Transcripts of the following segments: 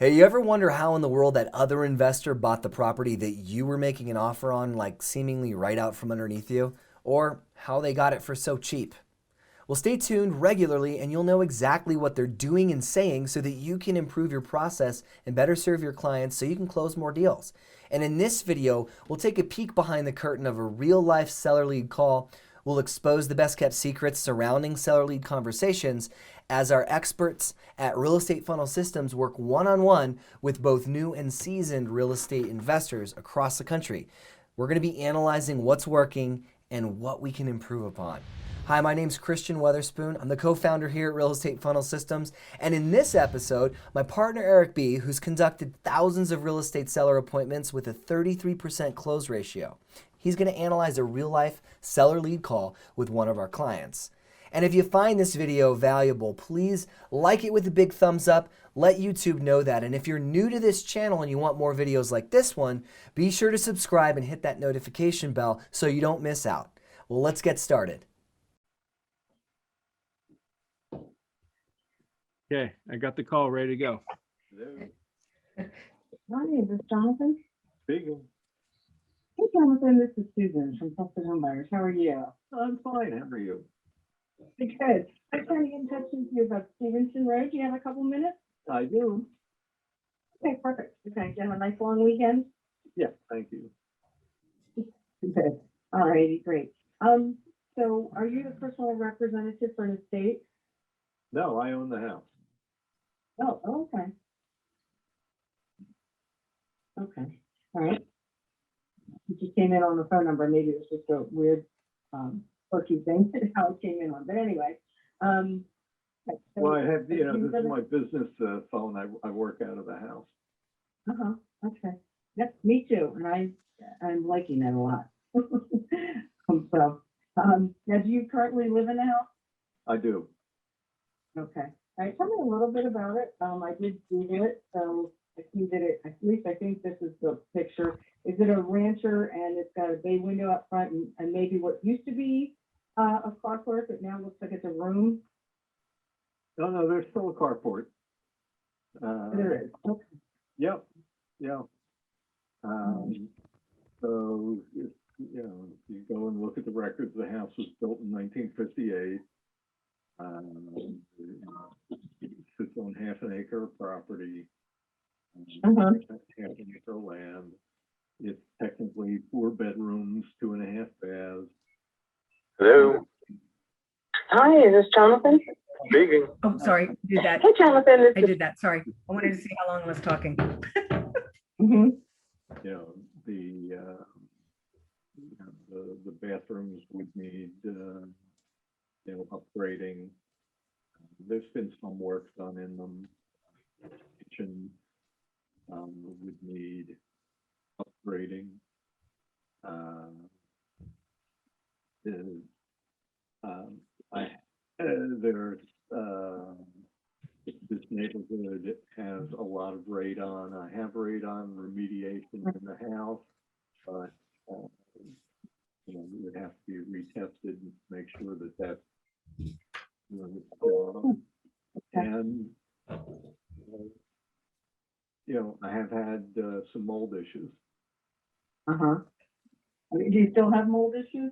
Hey, you ever wonder how in the world that other investor bought the property that you were making an offer on, like seemingly right out from underneath you? Or how they got it for so cheap? Well, stay tuned regularly and you'll know exactly what they're doing and saying so that you can improve your process and better serve your clients so you can close more deals. And in this video, we'll take a peek behind the curtain of a real life seller lead call. We'll expose the best kept secrets surrounding seller lead conversations as our experts at Real Estate Funnel Systems work one-on-one with both new and seasoned real estate investors across the country. We're going to be analyzing what's working and what we can improve upon. Hi, my name's Christian Weatherspoon. I'm the co-founder here at Real Estate Funnel Systems. And in this episode, my partner Erik B., who's conducted thousands of real estate seller appointments with a 33% close ratio, he's going to analyze a real-life seller lead call with one of our clients. And if you find this video valuable, please like it with a big thumbs up. Let YouTube know that. And if you're new to this channel and you want more videos like this one, be sure to subscribe and hit that notification bell so you don't miss out. Well, let's get started. Okay, I got the call ready to go. Hi, is this Jonathan? Speaking. Hey, Jonathan, this is Susan from FortuneBuilders. How are you? I'm fine. How are you? Good. I'm trying to get in touch with you about Stevenson Road. Do you have a couple minutes? I do. Okay, perfect. Okay, did you have a nice long weekend? Yeah, thank you. Good. All righty, great. So are you the personal representative for an estate? No, I own the house. Oh, okay. Okay, all right. You just came in on the phone number. Maybe it was just a weird, quirky thing, how it came in on. But anyway, okay, so Well, I have, this is my business phone. I work out of the house. Okay. Yep, me too. And I'm liking that a lot. Now, do you currently live in a house? I do. Okay. All right, tell me a little bit about it. I did Google it, so I see that at least I think this is the picture. Is it a rancher and it's got a bay window up front and maybe what used to be a carport, but now looks like it's a room? No, there's still a carport. There is. Okay. Yep. Yeah. So, if you go and look at the records, the house was built in 1958. It sits on half an acre of property, half an acre of land. It's technically 4 bedrooms, 2.5 baths. Hello. Hi, is this Jonathan? Speaking. Oh, sorry, I did that. Hey, Jonathan. I did that. Sorry. I wanted to see how long I was talking. The bathrooms would need upgrading. There's been some work done in them. Kitchen would need upgrading. This neighborhood has a lot of radon. I have radon remediation in the house, but it would have to be retested and make sure that that's and I have had some mold issues. Do you still have mold issues?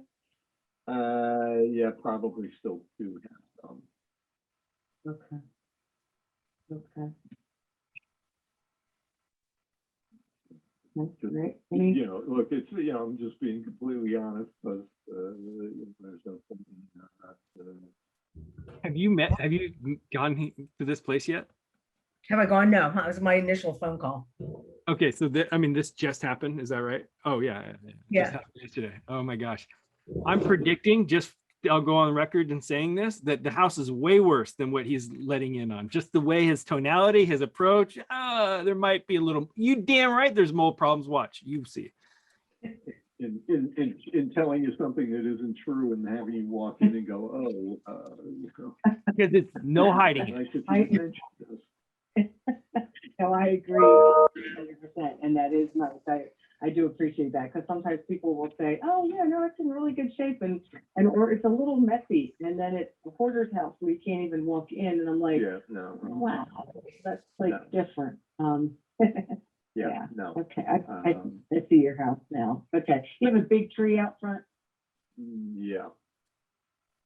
Yeah, probably still do have some. Okay. Just, Right. look, it's I'm just being completely honest because there's no something. Have you gone to this place yet? Have I gone? No, that was my initial phone call. Okay, so this just happened. Is that right? Oh yeah. Yeah. Just happened yesterday. Oh my gosh. I'm predicting, I'll go on record in saying this, that the house is way worse than what he's letting in on. Just the way his tonality, his approach, there might be a little, you damn right there's mold problems. Watch, you see. In telling you something that isn't true and having you walk in and go, Because it's no hiding it. I should mention this. No, I agree 100%, and that is nice. I do appreciate that, because sometimes people will say, oh, yeah, no, it's in really good shape, or it's a little messy, and then it's a hoarder's house where you can't even walk in, and I'm like, Yeah, no, wow, that's like No. different. yeah, no. Okay, I see your house now. Okay, you have a big tree out front? Yeah.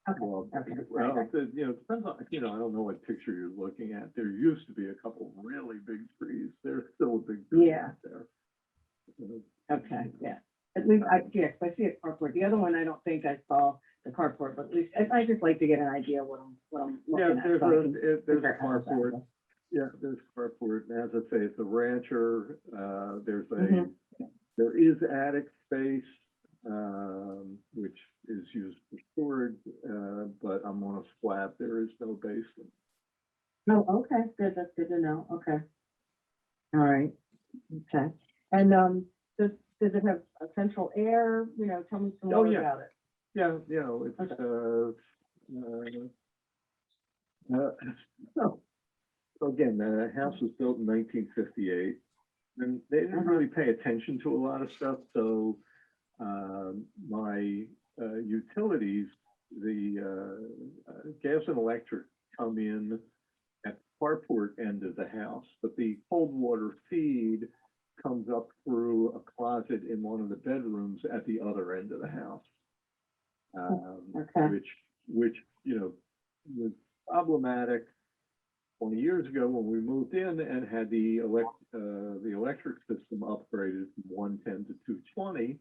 Okay, Well, okay, well, right. it depends on, I don't know what picture you're looking at. There used to be a couple really big trees. There's still a big tree Yeah. out there. Okay, yeah. At least, yes, I see a carport. The other one, I don't think I saw the carport, but at least, I just like to get an idea what I'm Yeah, looking at. there's so I can there's figure a out how to carport. balance. Yeah, there's a carport. And as I say, it's a rancher. There's Mhm. there is attic space, which is used for storage, but I'm on a slab. There is no basement. Oh, okay, good, that's good to know, okay. All right, okay. And, does it have a central air, tell me some Oh, more yeah. about it. Yeah, it's, so again, the house was built in 1958, and they didn't really pay attention to a lot of stuff. So my utilities, the gas and electric come in at the carport end of the house, but the cold water feed comes up through a closet in one of the bedrooms at the other end of the house. Okay. Which was problematic 20 years ago when we moved in and had the electric system upgraded from 110 to 220,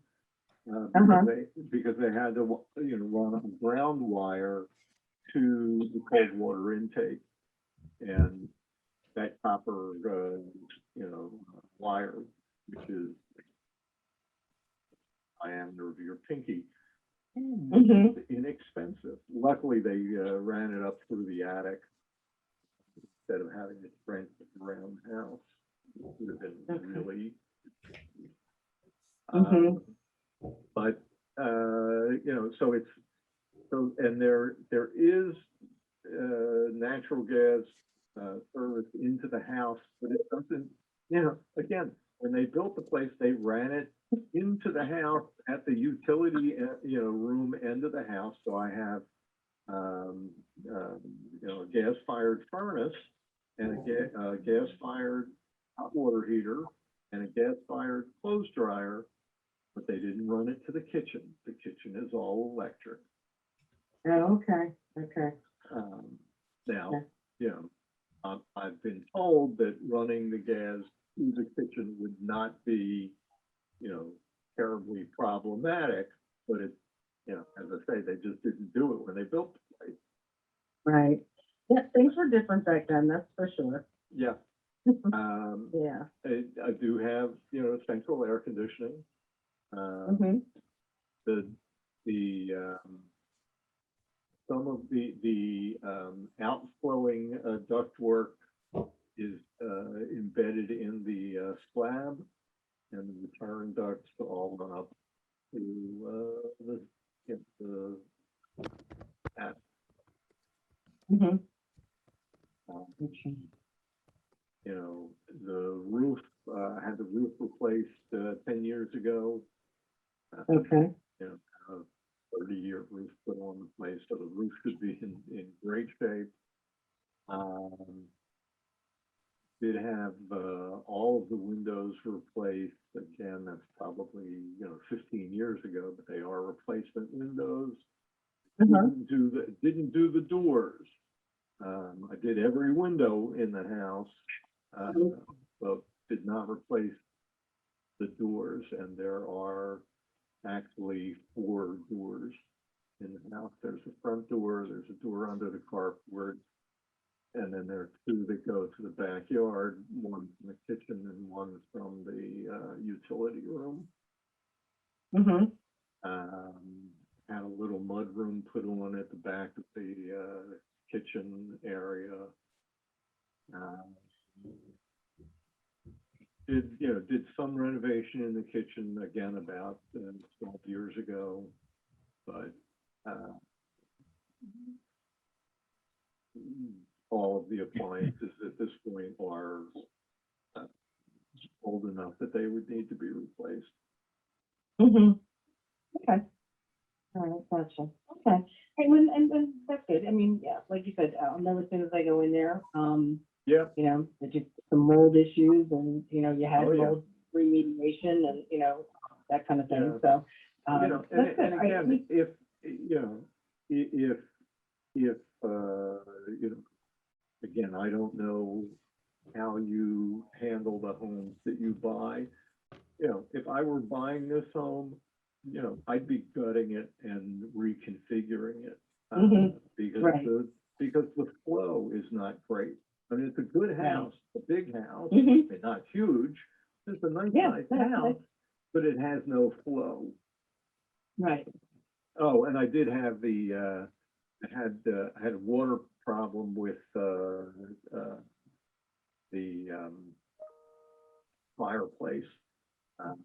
because they had to run a ground wire to the cold water intake, and that copper wire, which is diameter of your pinky, Mhm. inexpensive. Luckily, they ran it up through the attic instead of having it sprint around the house. It would have been really. But so it's and there is natural gas service into the house, but it doesn't. Again, when they built the place, they ran it into the house at the utility room end of the house. So I have a gas-fired furnace and a gas-fired hot water heater and a gas-fired clothes dryer, but they didn't run it to the kitchen. The kitchen is all electric. Oh, okay. Now, Okay. I've been told that running the gas to the kitchen would not be, terribly problematic, but it, as I say, they just didn't do it when they built the place. Right. Yeah, things were different back then, that's for sure. Yeah. Yeah. I do have, central air conditioning. The some of the outflowing ductwork is embedded in the slab, and the return ducts all run up to the attic. The roof, I had the roof replaced 10 years ago. Okay. 30-year roof put on the place, so the roof should be in great shape. Did have all of the windows replaced. Again, that's probably 15 years ago, but they are replacement windows. Didn't do the doors. I did every window in the house, but did not replace the doors, and there are actually 4 doors in the house. There's a front door, there's a door under the carport, and then there are 2 that go to the backyard, one from the kitchen and one from the utility room. Had a little mud room put on at the back of the kitchen area. Did some renovation in the kitchen again about 12 years ago, but all of the appliances at this point are old enough that they would need to be replaced. Mm-hmm. Okay. All right, gotcha. Okay. And that's good. I mean, yeah, like you said, I'll know as soon as I go in there, Yeah, you know, there's just some mold issues and, you know, you had Oh, yeah. mold remediation and, you know, that kind of thing. Yeah. So, you know, that's good. and again, if, you know, if, you know, again, I don't know how you handle the homes that you buy. You know, if I were buying this home, you know, I'd be gutting it and reconfiguring it. Mhm. Because Right. because the flow is not great. I mean, it's a good Right. house, a big house, Mhm. and not huge. It's a nice Yeah, size that's house, nice. but it has no flow. Right. Oh, and I did have I had a water problem with the fireplace.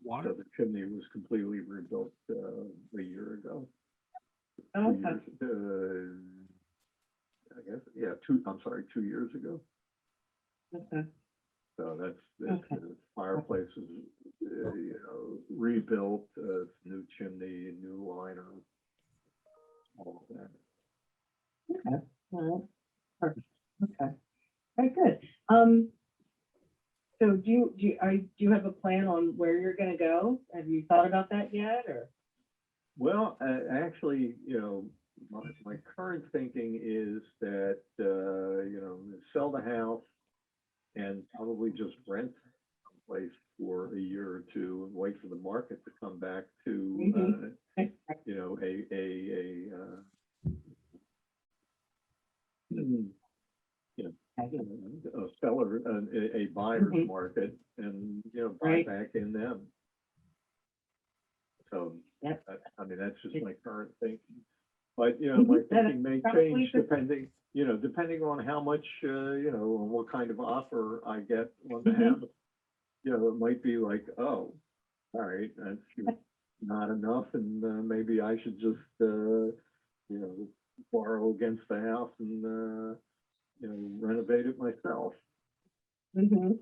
Water? So the chimney was completely rebuilt a year ago. Okay. 2 years, I guess, yeah, 2 years ago. Okay. So that's Okay. the fireplace is, you know, rebuilt, new chimney, new liner, all of that. Okay. All right. Perfect. Okay. Very good. So do you have a plan on where you're going to go? Have you thought about that yet, or? Well, actually, you know, my current thinking is that, you know, sell the house and probably just rent a place for a year or two and wait for the market to come back to, you know, you know, a seller, a buyer's Mhm. market and, you know, buy Right. back in them. So, Yep. I mean, that's just my current thinking. But, you know, my Mhm. That thinking may probably change the- depending, you know, depending on how much, you know, and what kind of offer I get on the Mhm. house. You know, it might be like, oh, all right, that's not enough, and maybe I should just, you know, borrow against the house and, you know, renovate it myself. Mhm.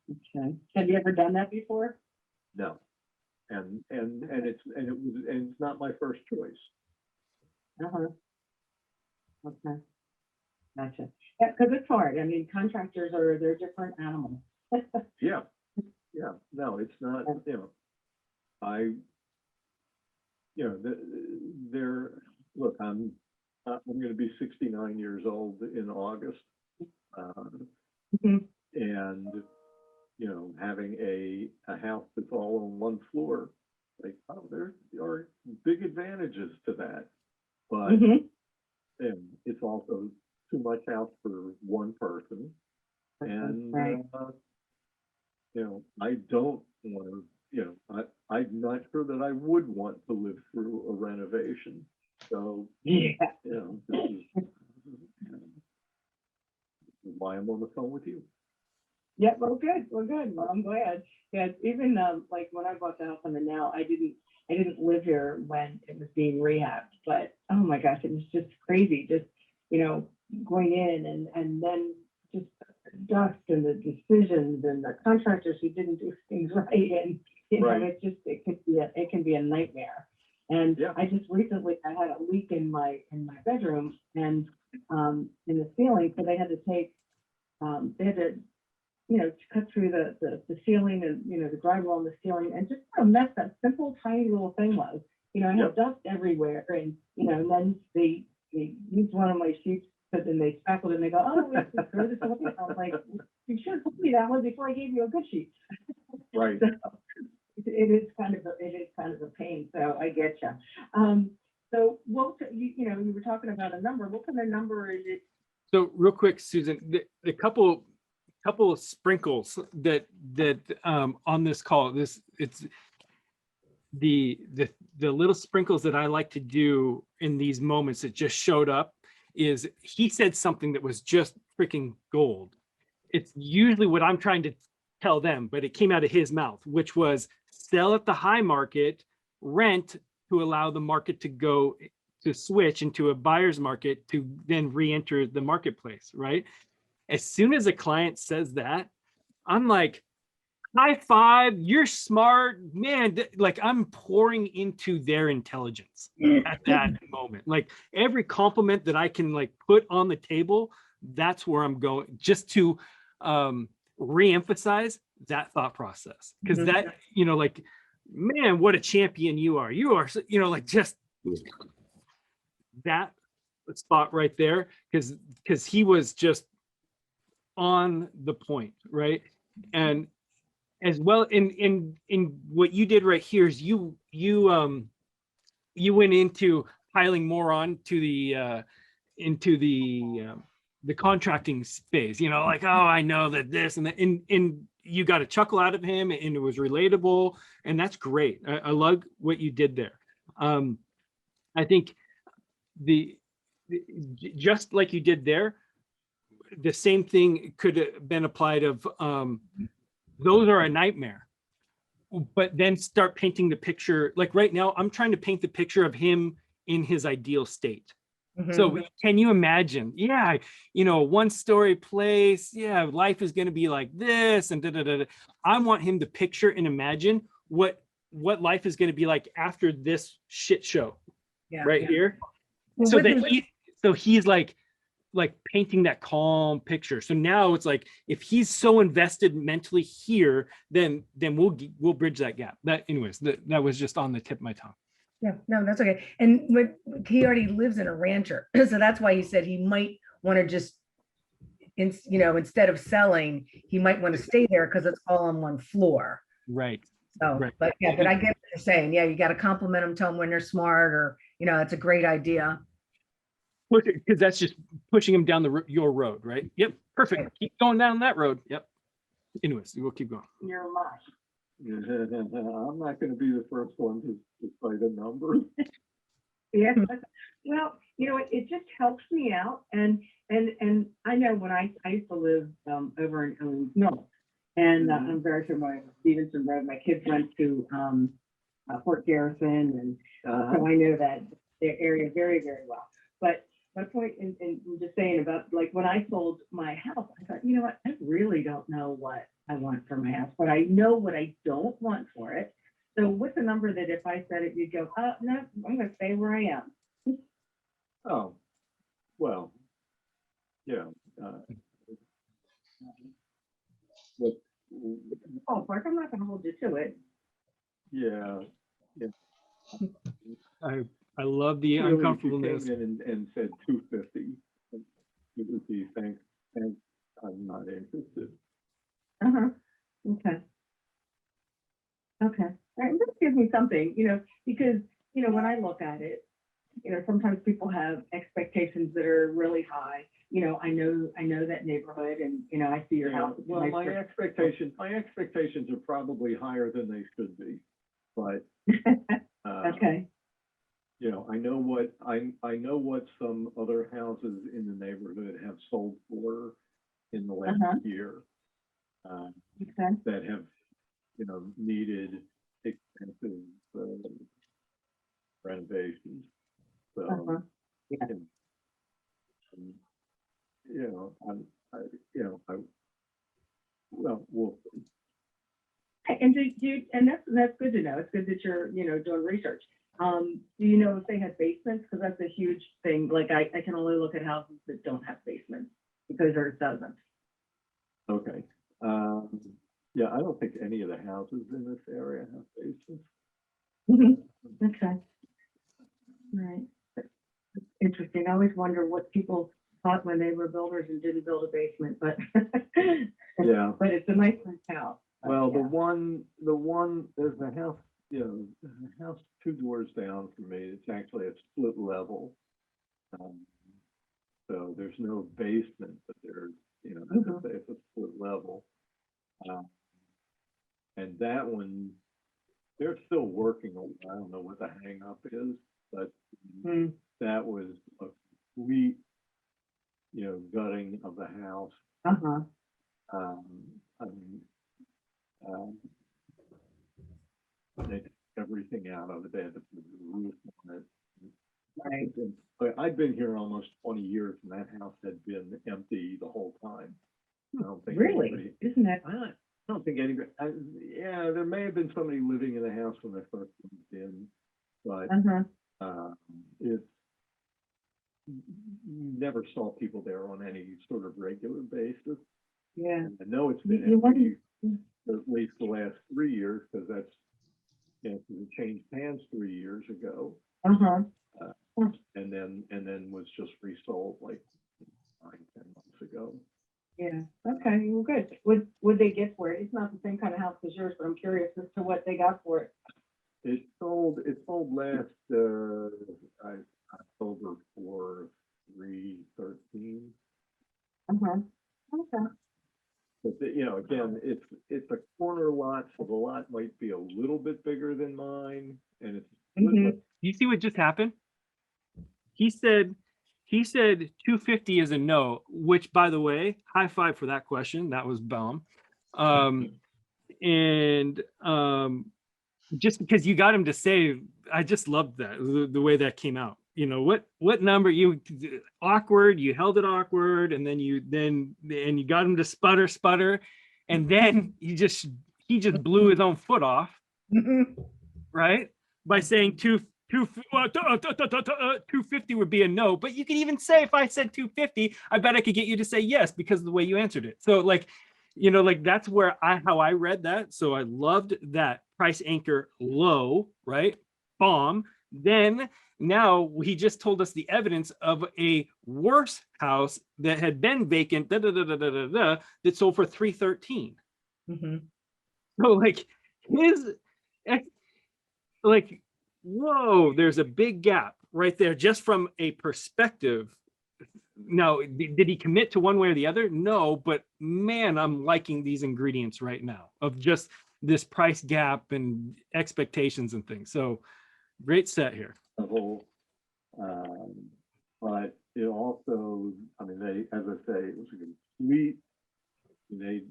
Okay. Have you ever done that before? No, and it's not my first choice. Uh-huh. Okay. Gotcha. Yeah, because it's hard. I mean, contractors they're different animals. Yeah, yeah, no, it's not, you know, you know, look, I'm going to be 69 years old in August. Mhm. And, you know, having a house that's all on one floor, like, oh, there are big advantages to that. But Mhm. it's also too much house for one person. And, Right. you know, I don't want to, you know, I'm not sure that I would want to live through a renovation. So, Yeah. you know, this is why I'm on the phone with you. Yeah, well, good. Well, good. Well, I'm glad. Yeah, even like when I bought the house I'm in now, I didn't live here when it was being rehabbed, but oh my gosh, it was just crazy. Just, you know, going in and then just dust and the decisions and the contractors who didn't do things right, and you know, Right. it can be a nightmare. And Yeah. I just recently I had a leak in my bedroom and in the ceiling, so they had to you know, to cut through the ceiling and, you know, the drywall on the ceiling, and just how a mess that simple tiny little thing was. You know, I had Yep. dust everywhere, and, you know, and then they used one of my sheets, but then they spackled it and they go, oh, we have to throw this away. I was like, you should have told me that one before I gave you a good sheet. Right. So it is kind of a pain, so I get you. So what, you know, you were talking about a number. What kind of number is it? So real quick, Susan, the couple of sprinkles that on this call, it's the little sprinkles that I like to do in these moments that just showed up is he said something that was just freaking gold. It's usually what I'm trying to tell them, but it came out of his mouth, which was sell at the high market, rent to allow the market to switch into a buyer's market to then re-enter the marketplace, right? As soon as a client says that, I'm like, high five, you're smart, man. Like I'm pouring into their intelligence at that moment. Like every compliment that I can like put on the table, that's where I'm going, just to re-emphasize that thought process. Because Mhm. that, you know, like, man, what a champion you are. You are, you know, like just that spot right there, because he was just on the point, right? And as well, in what you did right here is you went into piling more on to into the contracting phase, you know, like, oh, I know that this and that, and you got a chuckle out of him and it was relatable, and that's great. I love what you did there. I think the just like you did there, the same thing could have been applied of those are a nightmare, but then start painting the picture. Like right now, I'm trying to paint the picture of him in his ideal state. Mhm. So can you imagine? Yeah, you know, one story place. Yeah, life is going to be like this, and da, da, da, da. I want him to picture and imagine what life is going to be like after this shit show Yeah. right here. Well, So with that his- he's like painting that calm picture. So now it's like if he's so invested mentally here, then we'll bridge that gap. That anyways, that was just on the tip of my tongue. Yeah, no, that's okay. And he already lives in a rancher, so that's why he said he might want to just, you know, instead of selling, he might want to stay there because it's all on one floor. Right. So, Right. but yeah, but I get what you're saying. Yeah, you got to compliment them, tell them when they're smart, or you know, it's a great idea. Because that's just pushing him down your road, right? Yep. Perfect. Keep going down that road. Yep. Anyways, we'll keep going. You're much. I'm not gonna be the first one to cite a number. Yeah, well, you know, it just helps me out, and I know when I used to live over in Owens Mills, and I'm very familiar with Stevenson Road. My kids went to Fort Garrison, and so I know that the area very, very well. But my point in just saying about like when I sold my house, I thought, you know what, I really don't know what I want for my house, but I know what I don't want for it. So what's a number that if I said it, you'd go, no, I'm going to stay where I am. Oh, well, yeah. But, Oh, Mark, I'm not going to hold you to it. yeah. I love the Really, if you uncomfortableness. came in and said 250, it would be thanks, I'm not interested. Uh-huh. Okay. Okay. All right. This gives me something, you know, because, you know, when I look at it, you know, sometimes people have expectations that are really high. You know, I know that neighborhood, and, you know, I see your house. It's Well, nice my for- expectations are probably higher than they should be, but Okay. you know, I know what some other houses in the neighborhood have sold for in the last year. Okay. That have, you know, needed expensive renovations. So, Yeah. and, you know, well, And and that's good to know. It's good that you're, you know, doing research. Do you know if they have basements? Because that's a huge thing. Like I can only look at houses that don't have basements because theirs doesn't. okay. Yeah, I don't think any of the houses in this area have basements. Okay. All right. Interesting. I always wonder what people thought when they were builders and didn't build a basement, but Yeah. but it's a nice house. Well, Yeah. the one, there's a house, you know, there's a house 2 doors down from me. It's actually a split level. So there's no basement, but there's, you know, it's a split level. And that one, they're still working on it. I don't know what the hang up is, but that was a complete, you know, gutting of the house. I mean, they took everything out of it. They had to put the roof on it. Right. But I've been here almost 20 years, and that house had been empty the whole time. I don't think Really? anybody- Isn't that? I don't think anybody, yeah, there may have been somebody living in the house when I first moved in, but it's, you never saw people there on any sort of regular basis. Yeah. And I know it's You been wonder- at least the last 3 years, because that's, you know, 'cause it changed hands 3 years ago, and then was just resold like 9-10 months ago. Yeah, okay, well, good. Would they get for it? It's not the same kind of house as yours, but I'm curious as to what they got for it. It sold last October for $313. Okay. But you know, again, it's a corner lot, so the lot might be a little bit bigger than mine, and it's You see what just happened? He said 250 is a no, which, by the way, high five for that question. That was bomb. Just because you got him to say, I just loved that, the way that came out. You know, what number you awkward, you held it awkward, and then you got him to sputter, and then he just blew his own foot off, right? By saying 250 would be a no, but you could even say, if I said 250, I bet I could get you to say yes because of the way you answered it. So like, you know, like that's where how I read that. So I loved that price anchor low, right? Bomb. Then now he just told us the evidence of a worse house that had been vacant, that sold for 313. So like like, whoa, there's a big gap right there just from a perspective. Now, did he commit to one way or the other? No, but man, I'm liking these ingredients right now of just this price gap and expectations and things. So great set here. level. But it also, I mean, they, as I say, it was a complete, they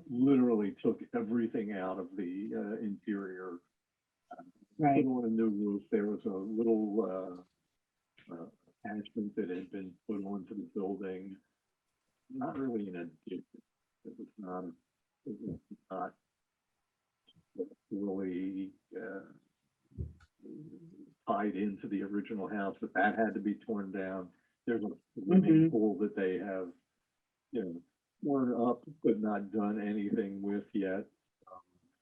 literally took everything out of the interior. Right. Put on a new roof. There was a little attachment that had been put onto the building. Not really an addition. It was not really tied into the original house, but that had to be torn down. There's a swimming pool that they have, you know, torn up but not done anything with yet.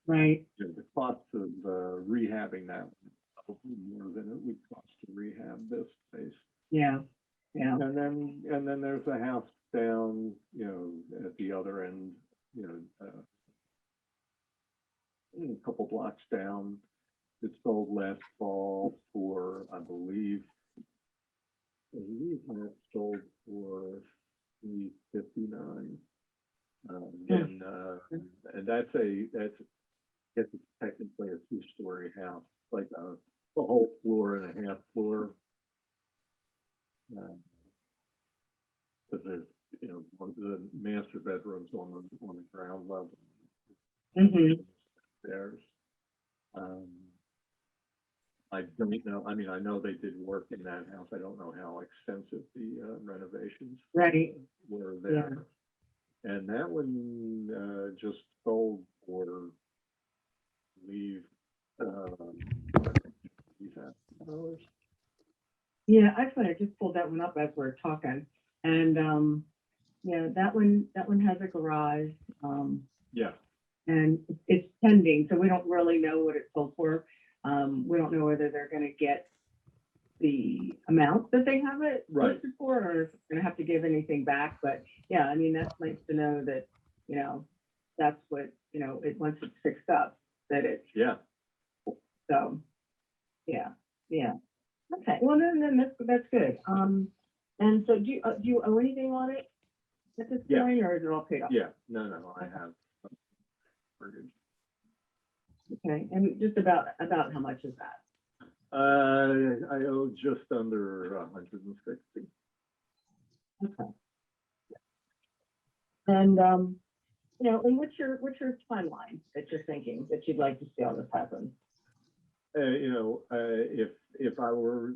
Right. You know, the cost of rehabbing that was probably more than it would cost to rehab this place. Yeah. Yeah. And then there's a house down, you know, at the other end, you know, a couple blocks down. It sold last fall for, I believe that sold for $359. And that's it's technically a 2-story house, like a whole floor and a half floor. But there's, you know, one of the master bedrooms on the ground level. There's, I don't know. I mean, I know they did work in that house. I don't know how extensive the renovations were there. And that one just sold for, I believe, $3,000. Yeah, actually, I just pulled that one up as we're talking, and yeah, that one has a garage. Yeah. And it's pending, so we don't really know what it sold for. We don't know whether they're going to get the amount that they have it listed for, or if they're going to have to give anything back. But yeah, I mean, that's nice to know that, you know, that's what, you know, once it's fixed up, that it's. Yeah. So, yeah. Okay, well, then that's good. And so do you owe anything on it at this point, or is it all paid off? Yeah, no, I have. Okay, and just about how much is that? I owe just under 160. Okay. And you know, and what's your timeline that you're thinking that you'd like to see all this happen? You know, if I were,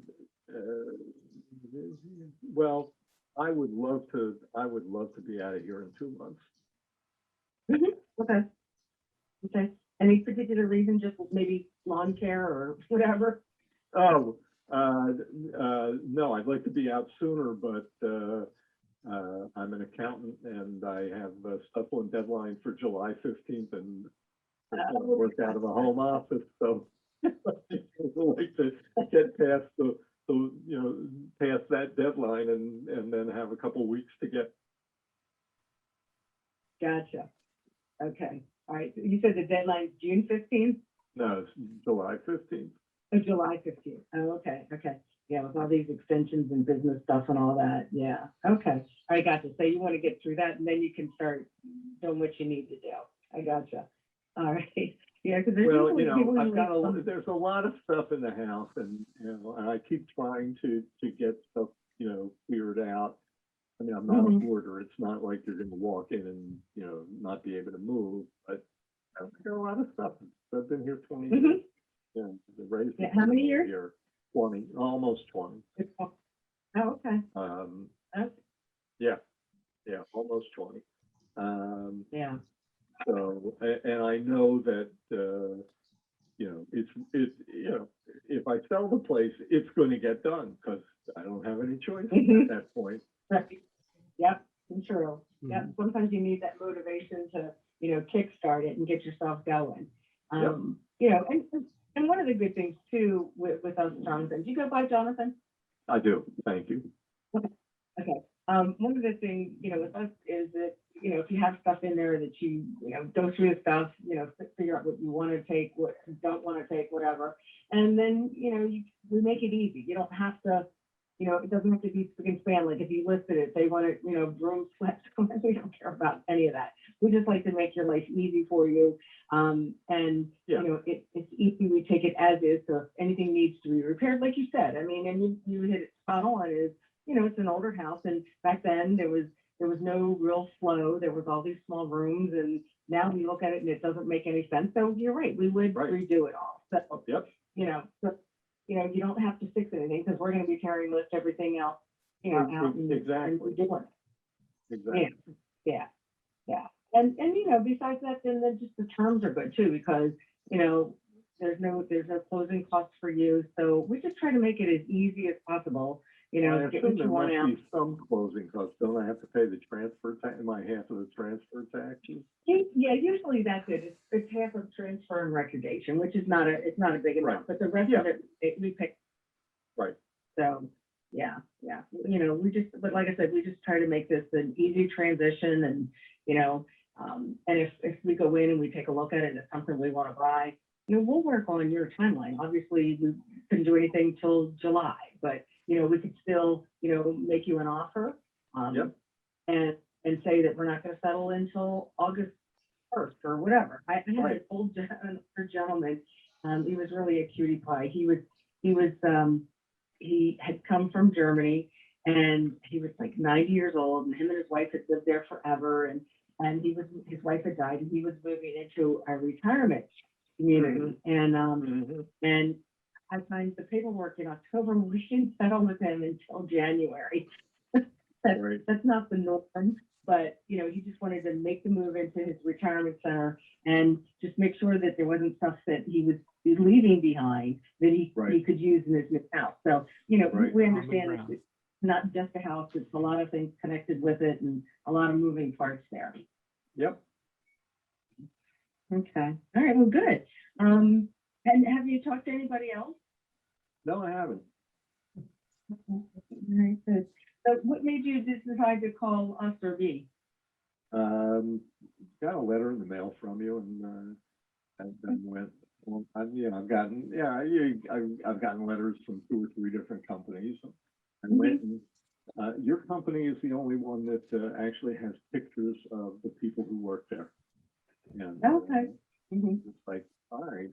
well, I would love to be out of here in 2 months. Okay. Okay. Any particular reason, just maybe lawn care or whatever? Oh, no, I'd like to be out sooner, but, I'm an accountant and I have a stuff on deadline for July 15th and I work out of a home office, so I'd like to get past past that deadline and then have a couple weeks to get. Gotcha. Okay. All right. You said the deadline's June 15th? No, it's July 15th. Oh, July 15th. Oh, okay. Okay. Yeah, with all these extensions and business stuff and all that. Yeah. Okay. I gotcha. So you want to get through that and then you can start doing what you need to do. I gotcha. All right. Yeah, because Well, there's a lot of stuff in the house and I keep trying to get stuff, cleared out. I mean, I'm not a hoarder. It's not like you're going to walk in and, not be able to move, but I've got a lot of stuff. I've been here 20 years. Yeah, how many years? Here, 20, almost 20. Oh, okay. Okay. Yeah, almost 20. Yeah. So, and I know that, if I sell the place, it's going to get done because I don't have any choice at that point. Right. Yep. I'm sure. Yep. Sometimes you need that motivation to, kickstart it and get yourself going. And one of the good things too with us, Jonathan, do you go by Jonathan? I do. Thank you. Okay. One of the things, with us is that, if you have stuff in there that you, go through the stuff, figure out what you want to take, what you don't want to take, whatever. And then, we make it easy. You don't have to, it doesn't have to be spick and span. Like if you listed it, they want it, broom swept. We don't care about any of that. We just like to make your life easy for you. It's easy. We take it as is. So if anything needs to be repaired, like you said, I mean, and you hit it spot on is, it's an older house. And back then there was no real flow. There was all these small rooms. And now we look at it and it doesn't make any sense. So you're right. We would redo it all. So, Yep. You don't have to fix anything because we're going to be carrying list everything else, out and Exactly. doing it. Exactly. Yeah. And besides that, then just the terms are good too, because, there's no closing costs for you. So we just try to make it as easy as possible, I get what assume there you want must out. be some closing costs. Don't I have to pay the transfer tax, my half of the transfer taxes? Yeah, usually that's it. It's half of transfer and recordation, which is not a big amount, Right. but the rest of it we pick. Right. So, yeah. But like I said, we just try to make this an easy transition and, and if we go in and we take a look at it and it's something we want to buy, we'll work on your timeline. Obviously, we couldn't do anything till July, but, we could still, make you an offer. And say that we're not going to settle until August 1st or whatever. I had an older gentleman. He was really a cutie pie. He had come from Germany and he was like 90 years old and him and his wife had lived there forever. And his wife had died and he was moving into a retirement community. And I signed the paperwork in October. We didn't settle with him until January. That's not the norm, but he just wanted to make the move into his retirement center and just make sure that there wasn't stuff that he was leaving behind that he could use in his new house. So we understand that it's not just a house; it's a lot of things connected with it and a lot of moving parts there. Yep. Okay. All right. Well, good. And have you talked to anybody else? No, I haven't. All right. Good. So what made you decide to call us or me? Got a letter in the mail from you and then went, well, I've gotten letters from 2 or 3 different companies. And went and, your company is the only one that actually has pictures of the people who work there. And, it's like, all right,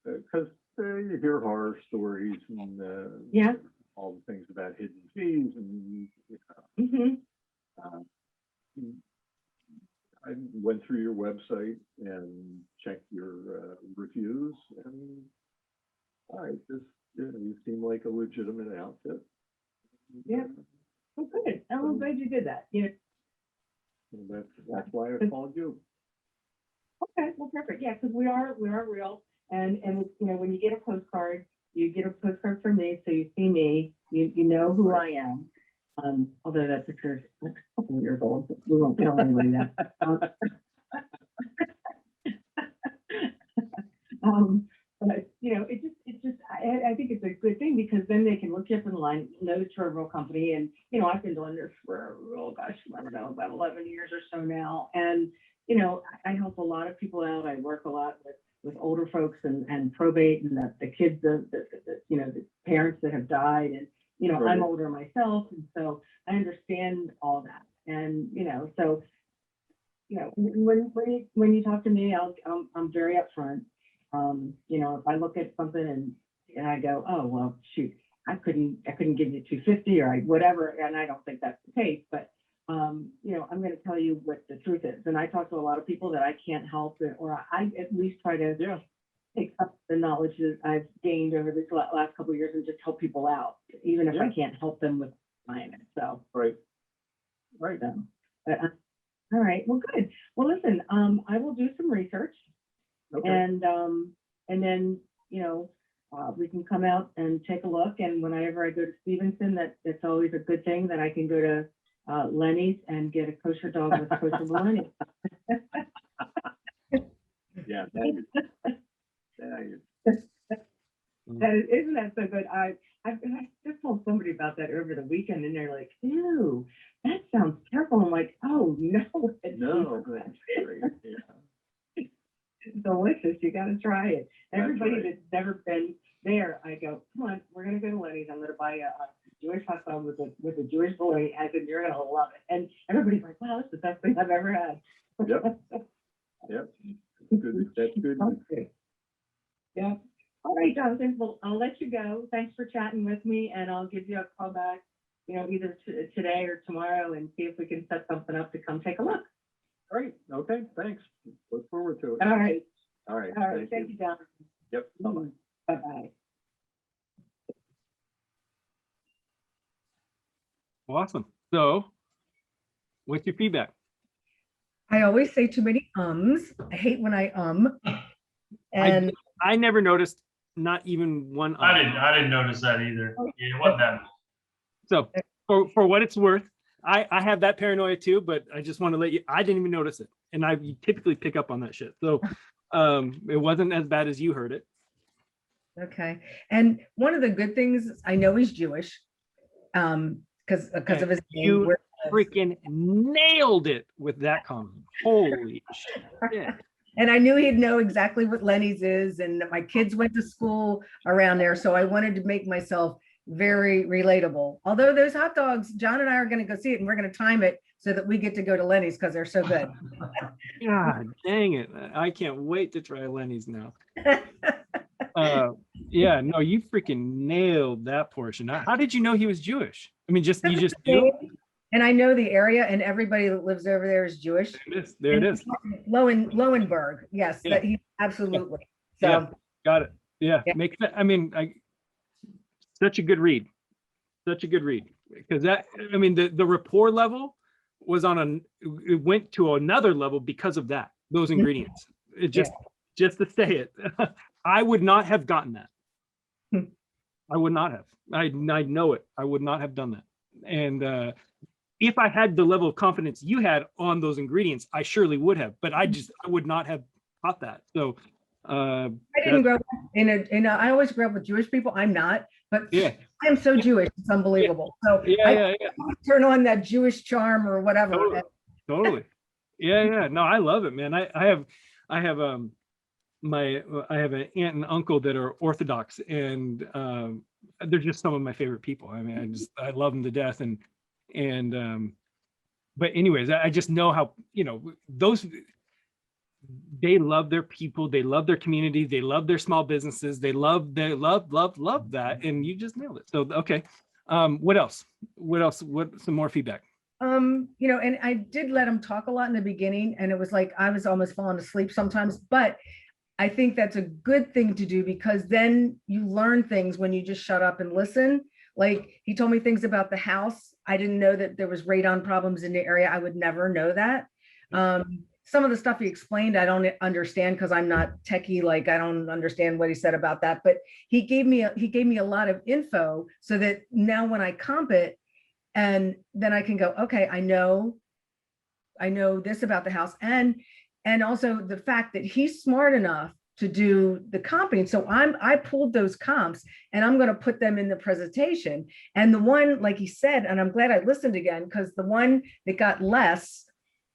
because you hear horror stories and all the things about hidden fees and I went through your website and checked your reviews and all right, you seem like a legitimate outfit. Yeah. Well, good. I'm glad you did that. That's why I called you. Okay, well, perfect. Yeah, because we are real. And it's, you know, when you get a postcard from me, so you see me, you know who I am. Although that picture is like a couple of years old, but we won't tell anybody that. But you know, I think it's a good thing because then they can look you up in line, know that you're a real company. And, you know, I've been doing this for, oh gosh, I don't know, about 11 years or so now. And, you know, I help a lot of people out. I work a lot with older folks and probate and the kids, you know, the parents that have died. And, you know, Right. I'm older myself. And so I understand all that. And, you know, so, you know, when you talk to me, I'm very upfront. You know, if I look at something and I go, oh, well, shoot, I couldn't give you 250 or whatever. And I don't think that's the case, but, you know, I'm going to tell you what the truth is. And I talk to a lot of people that I can't help, or I at least try to take up the knowledge that I've gained over this last couple of years and just help people out, even if I can't help them with buying it. So, Right. so, but, all right, well, good. Well, listen, I will do some research. Okay. And then, you know, we can come out and take a look. And whenever I go to Stevenson, it's always a good thing that I can go to Lenny's and get a kosher dog with kosher bologna. Yeah. Isn't that so good? I just told somebody about that over the weekend, and they're like, "Ew, that sounds terrible." I'm like, "Oh no, it's No. good. That's great. Yeah. It's delicious. You got to try it." That's Everybody right. that's never been there, I go, "Come on, we're gonna go to Lenny's. I'm gonna buy a Jewish hot dog with a Jewish bologna. I said you're gonna love it." And everybody's like, "Wow, that's the best thing I've ever had." Yep. Yep. Good. That's good. Okay. Yeah. All right, Jonathan. Well, I'll let you go. Thanks for chatting with me, and I'll give you a call back, you know, either today or tomorrow, and see if we can set something up to come take a look. Great. Okay. Thanks. Look forward to it. All right. All right. All right. Thank you, Jonathan. Yep. Bye-bye. Bye-bye. Awesome. So what's your feedback? I always say too many ums. I hate when I and I never noticed, not even one. I didn't notice that either. Yeah, it wasn't that. So for what it's worth, I have that paranoia too, but I just want to let you, I didn't even notice it. And I typically pick up on that shit. So it wasn't as bad as you heard it. okay. And one of the good things, I know he's Jewish, because of his name. You where- freaking nailed it with that comment. Holy shit. And I knew he'd know exactly what Lenny's is, and that my kids went to school around there, so I wanted to make myself very relatable. Although those hot dogs, John and I are going to go see it, and we're going to time it so that we get to go to Lenny's because they're so good. God dang it. I can't wait to try Lenny's now. Yeah, no, you freaking nailed that portion. How did you know he was Jewish? I mean, you just knew? And I know the area, and everybody that lives over there is Jewish. There it is. Lowenberg, yes, Yeah. that he absolutely. So Yeah. Got it. Yeah. Yeah. Makes sense. I mean, such a good read. Such a good read. Because the rapport level was it went to another level because of that, those ingredients. It just to say it, I would not have gotten that. I would not have. I know it. I would not have done that. And if I had the level of confidence you had on those ingredients, I surely would have, but I would not have thought that. So I didn't grow up I always grew up with Jewish people. I'm not, but yeah, I'm so Jewish, it's unbelievable. So yeah. turn on that Jewish charm or whatever. Totally. Yeah. No, I love it, man. I have an aunt and uncle that are Orthodox, and they're just some of my favorite people. I mean, I love them to death. But anyways, I just know how, they love their people, they love their community, they love their small businesses, they love that, and you just nailed it. So okay, what else? What some more feedback? And I did let him talk a lot in the beginning, and it was like I was almost falling asleep sometimes, but I think that's a good thing to do, because then you learn things when you just shut up and listen. Like, he told me things about the house. I didn't know that there was radon problems in the area. I would never know that. some of the stuff he explained, I don't understand because I'm not techie, like I don't understand what he said about that, but he gave me a lot of info so that now when I comp it, and then I can go, okay, I know this about the house, and also the fact that he's smart enough to do the comping. So I pulled those comps and I'm going to put them in the presentation. And the one, like he said, and I'm glad I listened again, because the one that got less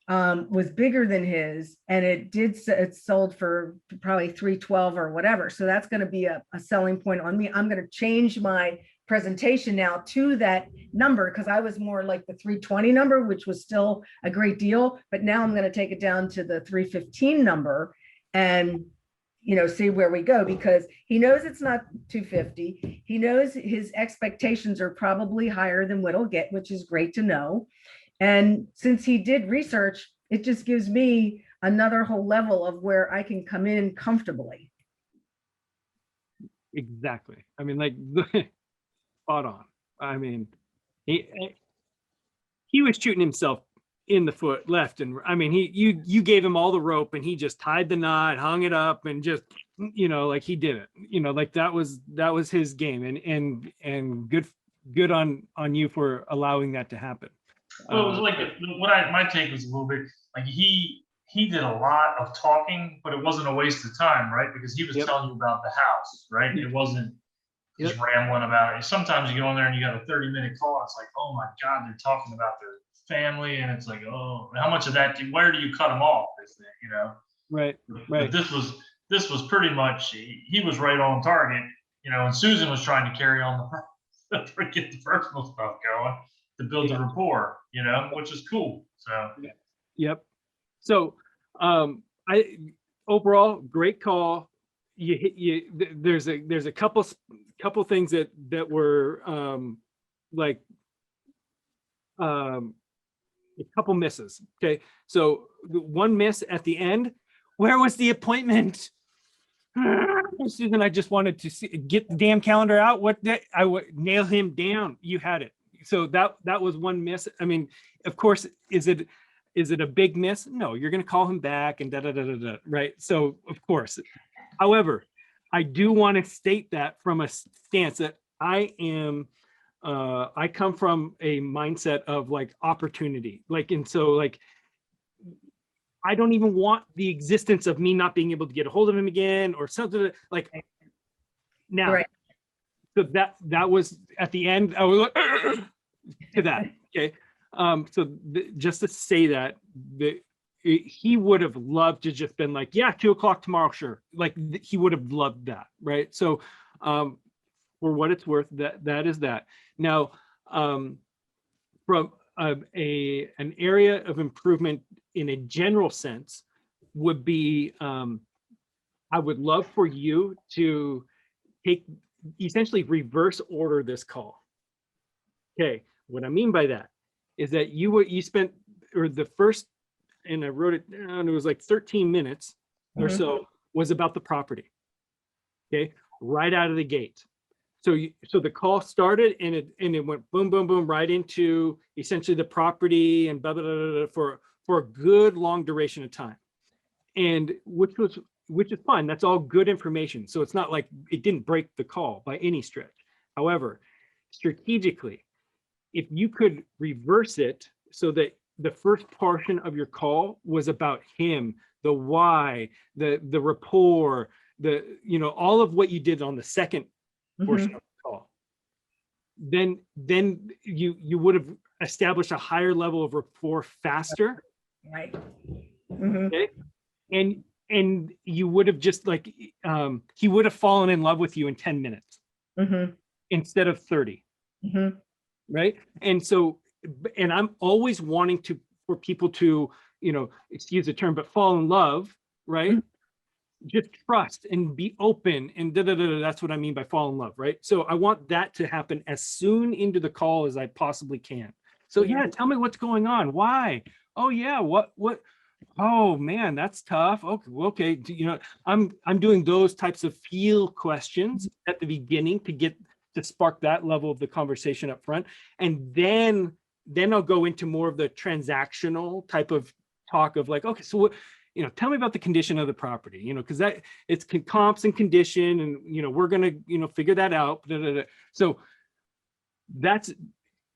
was bigger than his, and it sold for probably 312 or whatever. So that's going to be a selling point on me. I'm going to change my presentation now to that number, because I was more like the 320 number, which was still a great deal, but now I'm going to take it down to the 315 number and see where we go, because he knows it's not 250. He knows his expectations are probably higher than what he'll get, which is great to know. And since he did research, it just gives me another whole level of where I can come in comfortably. Exactly. I mean, like spot on. I mean, he was shooting himself in the foot left and I mean, you gave him all the rope and he just tied the knot, hung it up, and just like he did it. Like that was his game, and good on you for allowing that to happen. Well, it was like my take was a little bit like he did a lot of talking, but it wasn't a waste of time, right? Because he was telling you about the house, right? It wasn't just rambling about it. Sometimes you go in there and you got a 30-minute call. It's like, oh my God, they're talking about their family, and it's like, oh, how much of that? Where do you cut them off? Right. But this was pretty much he was right on target, and Susan was trying to carry on get the personal stuff going to build the rapport, which is cool. So yep. So I overall great call. There's a couple things that were a couple misses. Okay, so one miss at the end. Where was the appointment? Susan, I just wanted to get the damn calendar out. I would nail him down. You had it. So that was one miss. I mean, of course, is it a big miss? No, you're going to call him back and right? So of course. However, I do want to state that from a stance that I come from a mindset of like opportunity, and so I don't even want the existence of me not being able to get a hold of him again or something like now. Right. So that was at the end. I was like to that. Okay. Just to say that he would have loved to just been like, yeah, 2:00 tomorrow. Sure. He would have loved that. Right. So, for what it's worth, that is that. Now, from an area of improvement in a general sense would be, I would love for you to essentially reverse order this call. Okay, what I mean by that is that you spent, or the first, and I wrote it down, it was like 13 minutes or so was about the property. Okay, right out of the gate. So the call started and it went boom, boom, boom, right into essentially the property and blah, blah, blah, blah, for a good long duration of time. And which is fine. That's all good information. So it's not like it didn't break the call by any stretch. However, strategically, if you could reverse it so that the first portion of your call was about him, the why, the rapport, all of what you did on the second portion of the call, then you would have established a higher level of rapport faster. Right. Okay. And you would have just he would have fallen in love with you in 10 minutes instead of 30. Right. And so, and I'm always wanting for people to, excuse the term, but fall in love, right? Just trust and be open and that's what I mean by fall in love, right? So I want that to happen as soon into the call as I possibly can. So yeah, tell me what's going on. Why? Oh yeah, what? Oh man, that's tough. Okay. I'm doing those types of feel questions at the beginning to spark that level of the conversation up front, and then I'll go into more of the transactional type of talk of like, okay, so what, tell me about the condition of the property, because that it's comps and condition, and we're gonna figure that out. So that's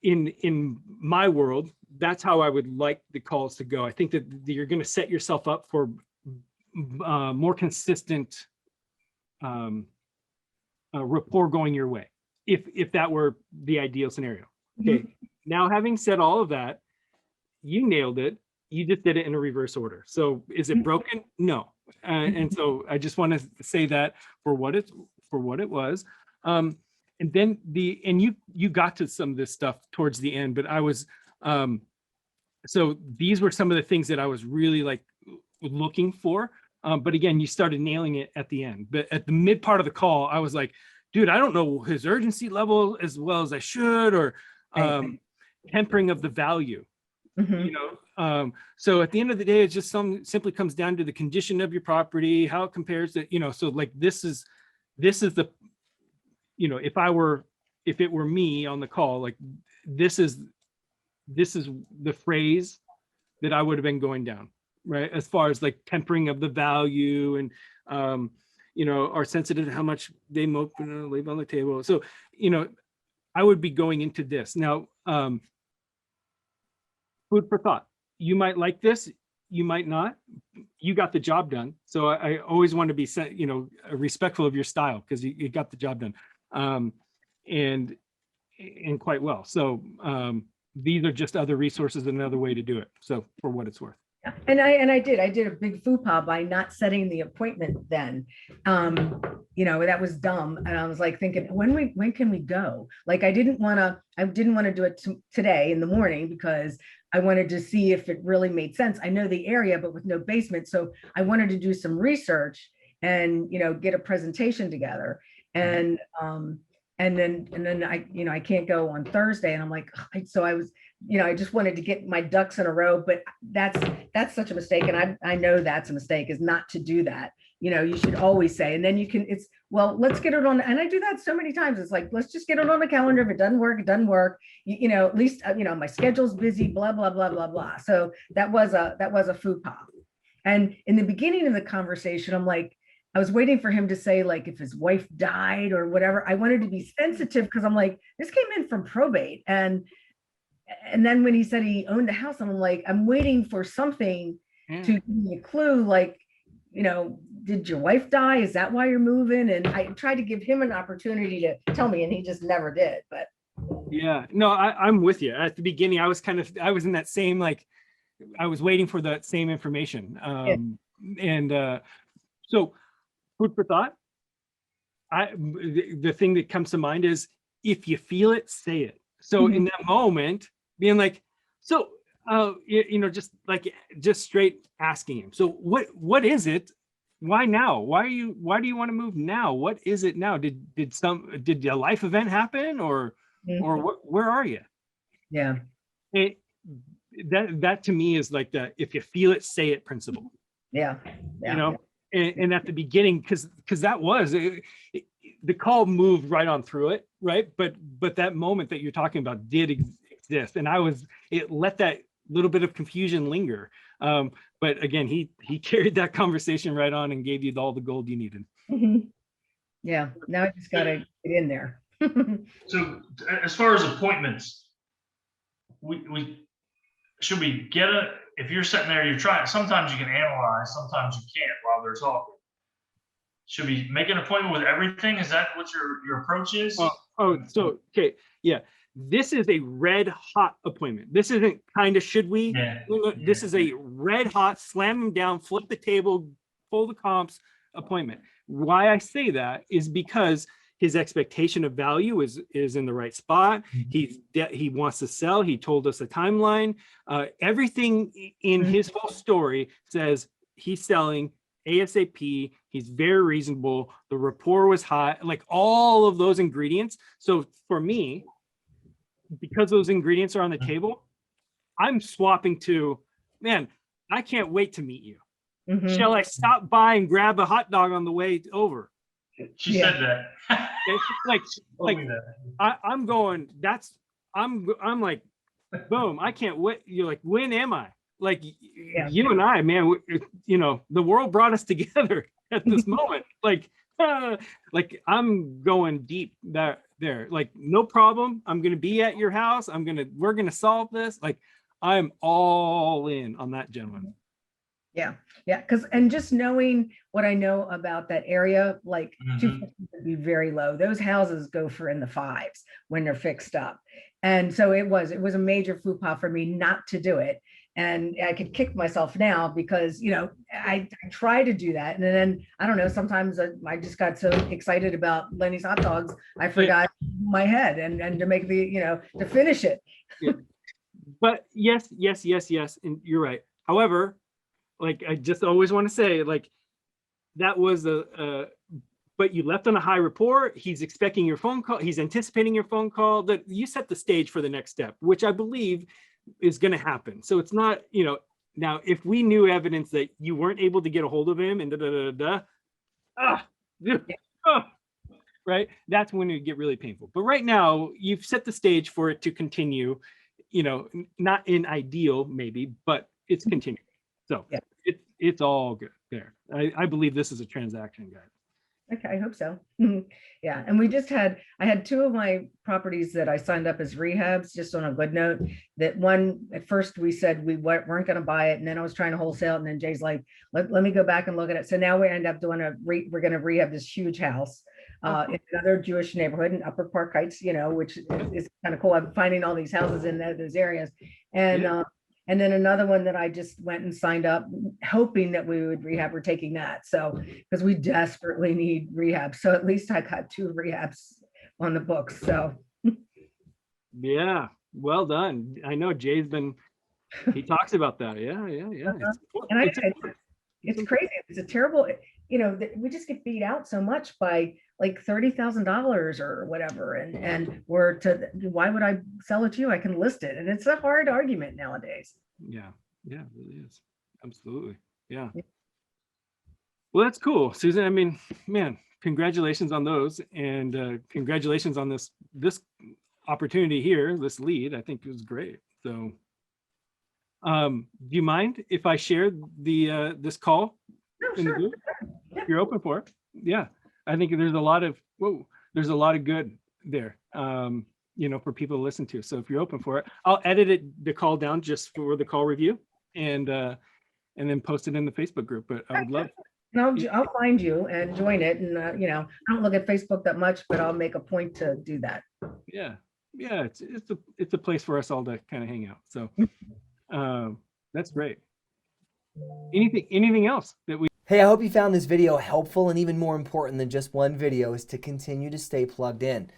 in my world, that's how I would like the calls to go. I think that you're going to set yourself up for more consistent rapport going your way, if that were the ideal scenario. Okay. Now, having said all of that, you nailed it. You just did it in a reverse order. So is it broken? No. And so I just want to say that for what it was. And then you got to some of this stuff towards the end, but I was, so these were some of the things that I was really like looking for. But again, you started nailing it at the end. But at the mid part of the call, I was like, dude, I don't know his urgency level as well as I should, or tempering of the value. So at the end of the day, it just simply comes down to the condition of your property, how it compares to, so like this is the, if it were me on the call, like this is the phrase that I would have been going down, right? As far as like tempering of the value and, are sensitive to how much they leave on the table. So, I would be going into this. Now, food for thought. You might like this, you might not. You got the job done. So I always want to be, respectful of your style, because you got the job done. And quite well. So these are just other resources, another way to do it. So for what it's worth. And I did a big faux pas by not setting the appointment then. That was dumb. And I was like thinking, when can we go? Like I didn't want to do it today in the morning, because I wanted to see if it really made sense. I know the area, but with no basement. So I wanted to do some research and, get a presentation together. And then I can't go on Thursday. And I'm like, so I was, I just wanted to get my ducks in a row, but that's such a mistake. And I know that's a mistake, is not to do that. You should always say, and then let's get it on. And I do that so many times. It's like, let's just get it on the calendar. If it doesn't work, it doesn't work. At least, my schedule's busy, blah, blah, blah, blah, blah. So that was a faux pas. And in the beginning of the conversation, I'm like, I was waiting for him to say like if his wife died or whatever. I wanted to be sensitive, because I'm like, this came in from probate. And then when he said he owned a house, I'm like, I'm waiting for something to give me a clue, like, did your wife die? Is that why you're moving? And I tried to give him an opportunity to tell me, and he just never did. But yeah, no, I'm with you. At the beginning, I was in that same, like, I was waiting for that same information. So food for thought. The thing that comes to mind is, if you feel it, say it. So in that moment, being like, so, just straight asking him. So what is it? Why now? Why do you want to move now? What is it now? Did a life event happen, or where are you? Yeah. That to me is like the, if you feel it, say it principle. Yeah. And at the beginning, because that was the call moved right on through it, right? But that moment that you're talking about did exist, and it let that little bit of confusion linger. But again, he carried that conversation right on and gave you all the gold you needed. Yeah. Now I just gotta get in there. So as far as appointments, we should we get if you're sitting there, you're trying, sometimes you can analyze, sometimes you can't while they're talking. Should we make an appointment with everything? Is that what your approach is? So, okay. Yeah. This is a red hot appointment. This isn't kind of, should we? Yeah. This is a red hot, slam them down, flip the table, pull the comps appointment. Why I say that is because his expectation of value is in the right spot. He wants to sell. He told us a timeline. Everything in his whole story says he's selling ASAP. He's very reasonable. The rapport was high, like all of those ingredients. So for me, because those ingredients are on the table, I'm swapping to, man, I can't wait to meet you. Shall I stop by and grab a hot dog on the way over? She said that. I'm going, I'm like, boom, I can't wait. You're like, when am I? Like Yeah. you and I, man, you know, the world brought us together at this moment. Like I'm going deep there. Like, no problem. I'm gonna be at your house. We're gonna solve this. Like, I'm all in on that, gentleman. Yeah, yeah, because and just knowing what I know about that area, like Mhm. 250 would be very low. Those houses go for in the fives when they're fixed up. And so it was a major faux pas for me not to do it. And I could kick myself now because, you know, I try to do that. And then I don't know, sometimes I just got so excited about Lenny's hot dogs, I forgot my head and to make the, you know, to finish it. But yes, and you're right. However, like, I just always want to say, like, that was but you left on a high rapport. He's expecting your phone call. He's anticipating your phone call. That you set the stage for the next step, which I believe is going to happen. So it's not, you know, now if we knew evidence that you weren't able to get a hold of him and right, that's when it would get really painful. But right now, you've set the stage for it to continue. You know, not in ideal maybe, but it's continuing. So yeah. It's all good there. I believe this is a transaction, guys. Okay, I hope so. Yeah, and I had two of my properties that I signed up as rehabs, just on a good note. That one, at first we said we weren't going to buy it, and then I was trying to wholesale, and then Jay's like, let me go back and look at it. So now we end up doing we're going to rehab this huge house in another Jewish neighborhood in Upper Park Heights, you know, which is kind of cool. I'm finding all these houses in those areas, and then another one that I just went and signed up, hoping that we would rehab. We're taking that. So, because we desperately need rehab. So at least I got 2 rehabs on the books. So. Yeah, well done. I know Jay's he talks about that. Yeah. It's crazy. It's a terrible, you know, we just get beat out so much by like $30,000 or whatever. And why would I sell it to you? I can list it. And it's a hard argument nowadays. Yeah, it really is. Absolutely. Yeah. Well, that's cool, Susan. I mean, man, congratulations on those. And congratulations on this opportunity here, this lead. I think it was great. So do you mind if I share this call in the group? If you're open for it? Yeah, I think there's a lot of good there, you know, for people to listen to. So if you're open for it, I'll edit the call down just for the call review, and then post it in the Facebook group. But I would love. And I'll find you and join it. And you know, I don't look at Facebook that much, but I'll make a point to do that. Yeah, it's a place for us all to kind of hang out. So. That's great. Anything else that we? Hey, I hope you found this video helpful, and even more important than just one video is to continue to stay plugged in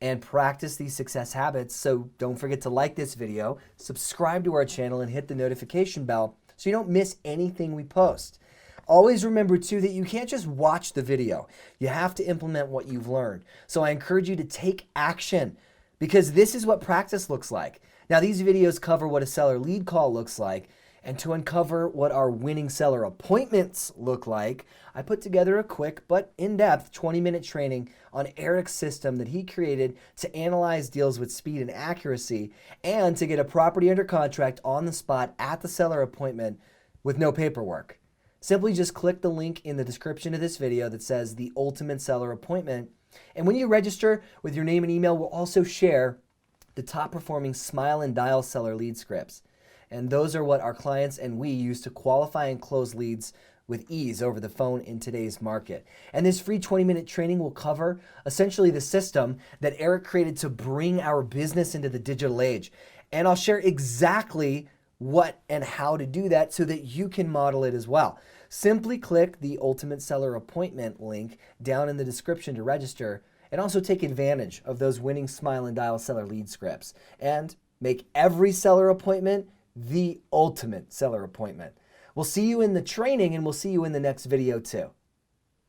and practice these success habits. So don't forget to like this video, subscribe to our channel, and hit the notification bell so you don't miss anything we post. Always remember too that you can't just watch the video. You have to implement what you've learned. So I encourage you to take action, because this is what practice looks like. Now, these videos cover what a seller lead call looks like, and to uncover what our winning seller appointments look like, I put together a quick but in-depth 20-minute training on Erik's system that he created to analyze deals with speed and accuracy, and to get a property under contract on the spot at the seller appointment with no paperwork. Simply just click the link in the description of this video that says the ultimate seller appointment, and when you register with your name and email, we'll also share the top performing smile and dial seller lead scripts. And those are what our clients and we use to qualify and close leads with ease over the phone in today's market. And this free 20-minute training will cover essentially the system that Erik created to bring our business into the digital age. And I'll share exactly what and how to do that so that you can model it as well. Simply click the Ultimate Seller Appointment link down in the description to register, and also take advantage of those winning smile and dial seller lead scripts, and make every seller appointment the ultimate seller appointment. We'll see you in the training, and we'll see you in the next video too.